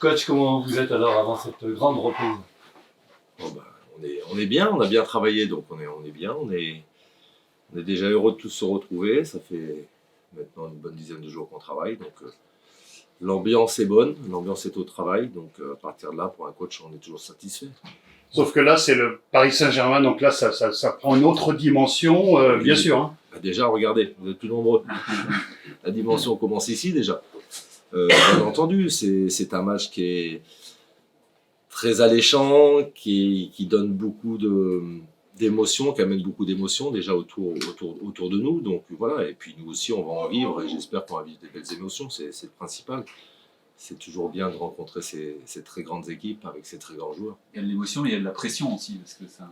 Coach, comment vous êtes alors avant cette grande reprise? Bon, on est bien, on a bien travaillé, donc on est bien, on est déjà heureux de tous se retrouver. Ça fait maintenant une bonne dizaine de jours qu'on travaille, donc l'ambiance est bonne, l'ambiance est au travail, donc à partir de là, pour un coach, on est toujours satisfait. Sauf que là, c'est le Paris Saint-Germain, donc là, ça prend une autre dimension, bien sûr. Hein. Déjà, regardez, vous êtes plus nombreux. La dimension commence ici déjà. Bien entendu, c'est un match qui est très alléchant, qui donne beaucoup d'émotions, qui amène beaucoup d'émotions déjà autour de nous. Donc voilà, et puis nous aussi, on va en vivre et j'espère qu'on va vivre des belles émotions, c'est le principal. C'est toujours bien de rencontrer ces très grandes équipes avec ces très grands joueurs. Il y a de l'émotion, mais il y a de la pression aussi, parce que ça...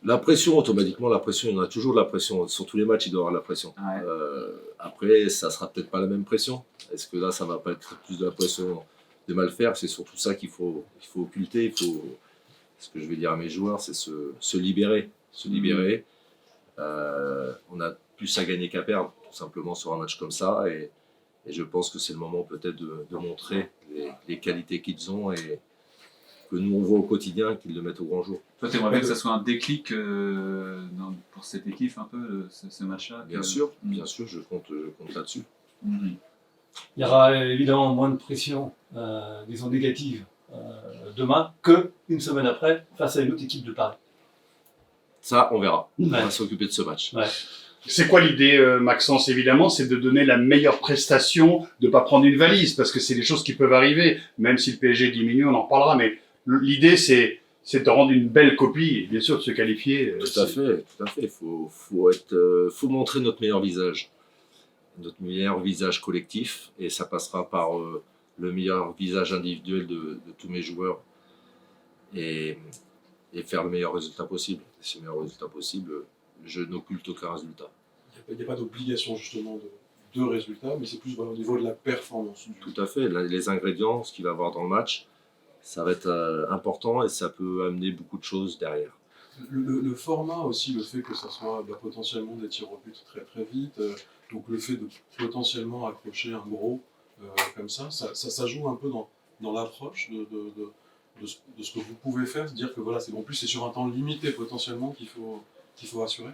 La pression, automatiquement, la pression, il y en a toujours de la pression. Sur tous les matchs, il doit y avoir de la pression. Ouais. Après, ça sera peut-être pas la même pression. Est-ce que là, ça va pas être plus de la pression de mal faire? C'est surtout ça qu'il faut occulter. Ce que je vais dire à mes joueurs, c'est se libérer. Se libérer. On a plus à gagner qu'à perdre, tout simplement, sur un match comme ça. Et je pense que c'est le moment peut-être de montrer les qualités qu'ils ont et que nous, on voit au quotidien, qu'ils le mettent au grand jour. Toi, tu aimerais bien que ça soit un déclic pour cette équipe, un peu, ce match-là? Bien sûr, je compte là-dessus. Mm. Il y aura évidemment moins de pression, disons négative, demain qu'une semaine après face à une autre équipe de Paris. Ça, on verra. Ouais. On va s'occuper de ce match. Ouais. C'est quoi l'idée, Maxence? Évidemment, c'est de donner la meilleure prestation, de pas prendre une valise, parce que c'est des choses qui peuvent arriver. Même si le PSG diminue, on en reparlera, mais l'idée, c'est de rendre une belle copie, et bien sûr de se qualifier. Tout à fait. Il faut montrer notre meilleur visage collectif, et ça passera par le meilleur visage individuel de tous mes joueurs et faire le meilleur résultat possible. Ce meilleur résultat possible, je n'occulte aucun résultat. Il n'y a pas d'obligation justement de résultats, mais c'est plus au niveau de la performance. Tout à fait. Les ingrédients, ce qu'il va y avoir dans le match, ça va être important et ça peut amener beaucoup de choses derrière. Le format aussi, le fait que ça soit potentiellement des tirs au but très très vite, donc le fait de potentiellement accrocher un gros comme ça joue un peu dans l'approche de ce que vous pouvez faire, se dire que voilà, en plus c'est sur un temps limité potentiellement qu'il faut assurer.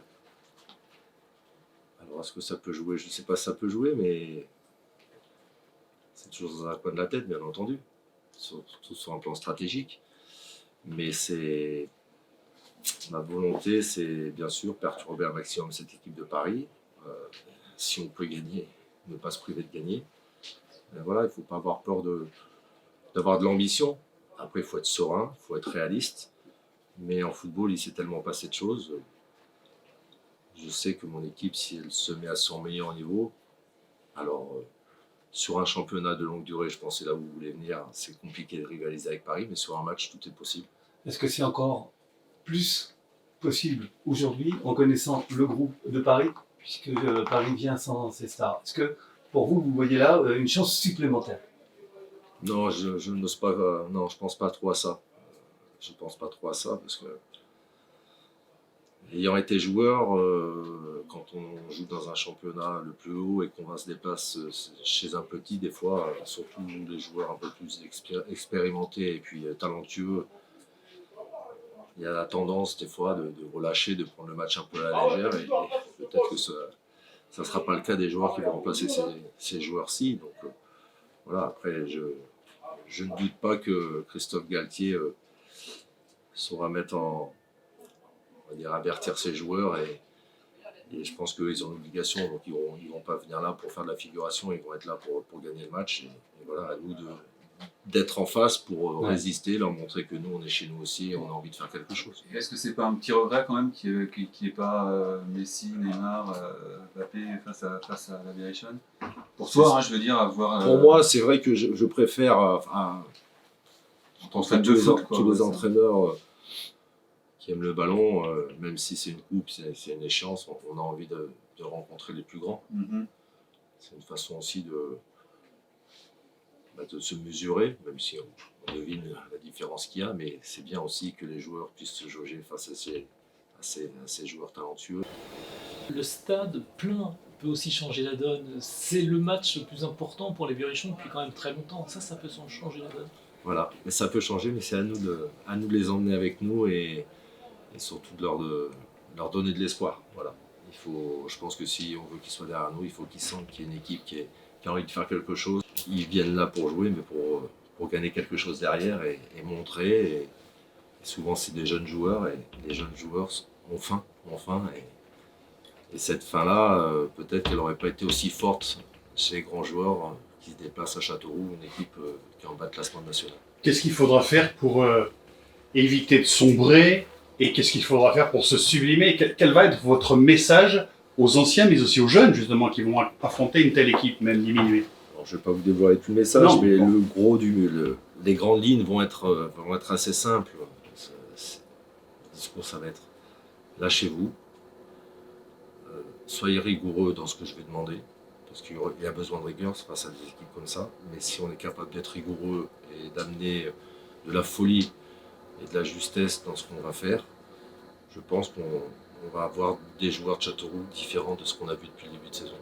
Alors est-ce que ça peut jouer? Je ne sais pas si ça peut jouer, mais c'est toujours dans un coin de la tête, bien entendu. Surtout sur un plan stratégique. Mais ma volonté, c'est bien sûr perturber un maximum cette équipe de Paris. Si on peut gagner, ne pas se priver de gagner. Mais voilà, il ne faut pas avoir peur d'avoir de l'ambition. Après, il faut être serein, il faut être réaliste. Mais en football, il s'est tellement passé de choses. Je sais que mon équipe, si elle se met à son meilleur niveau, alors sur un championnat de longue durée, je pense que c'est là où vous voulez venir, c'est compliqué de rivaliser avec Paris, mais sur un match, tout est possible. Est-ce que c'est encore plus possible aujourd'hui en connaissant le groupe de Paris, puisque Paris vient sans ses stars? Est-ce que pour vous, vous voyez là une chance supplémentaire? Non, je n'ose pas. Non, je pense pas trop à ça. Je pense pas trop à ça parce que, ayant été joueur, quand on joue dans un championnat le plus haut et qu'on va se déplacer chez un petit, des fois, surtout les joueurs un peu plus expérimentés et puis talentueux, il y a la tendance des fois de relâcher, de prendre le match un peu à la légère et peut-être que ça ne sera pas le cas des joueurs qui vont remplacer ces joueurs-ci. Donc voilà, après, je ne doute pas que Christophe Galtier saura mettre avertir ses joueurs et je pense qu'ils ont l'obligation, donc ils vont pas venir là pour faire de la figuration, ils vont être là pour gagner le match et voilà, à nous d'être en face pour résister, leur montrer que nous on est chez nous aussi et on a envie de faire quelque chose. Et est-ce que c'est pas un petit regret quand même qu'il n'y ait pas Messi, Neymar, Mbappé face à l'aviation? Pour toi, je veux dire, avoir... Pour moi, c'est vrai que je préfère en fait, tous les entraîneurs qui aiment le ballon, même si c'est une coupe, c'est une échéance, on a envie de rencontrer les plus grands. Mm-hmm. C'est une façon aussi de se mesurer, même si on devine la différence qu'il y a, mais c'est bien aussi que les joueurs puissent se jauger face à ces joueurs talentueux. Le stade plein peut aussi changer la donne. C'est le match le plus important pour les Biarrichons depuis quand même très longtemps. Ça peut changer la donne. Voilà, mais ça peut changer, mais c'est à nous de les emmener avec nous et surtout de leur donner de l'espoir. Voilà. Je pense que si on veut qu'ils soient derrière nous, il faut qu'ils sentent qu'il y a une équipe qui a envie de faire quelque chose. Ils viennent là pour jouer, mais pour gagner quelque chose derrière et montrer. Et souvent, c'est des jeunes joueurs et les jeunes joueurs ont faim. Et cette faim-là, peut-être qu'elle n'aurait pas été aussi forte chez les grands joueurs qui se déplacent à Châteauroux, une équipe qui est en bas de classement national. Qu'est-ce qu'il faudra faire pour éviter de sombrer et qu'est-ce qu'il faudra faire pour se sublimer? Quel va être votre message aux anciens, mais aussi aux jeunes, justement, qui vont affronter une telle équipe, même diminuée? Alors, je ne vais pas vous dévoiler tout le message, Non, mais bon. le gros les grandes lignes vont être assez simples. Le discours, ça va être lâchez-vous, soyez rigoureux dans ce que je vais demander, parce qu'il y a besoin de rigueur face à des équipes comme ça, mais si on est capable d'être rigoureux et d'amener de la folie et de la justesse dans ce qu'on va faire, je pense qu'on va avoir des joueurs de Châteauroux différents de ce qu'on a vu depuis le début de saison.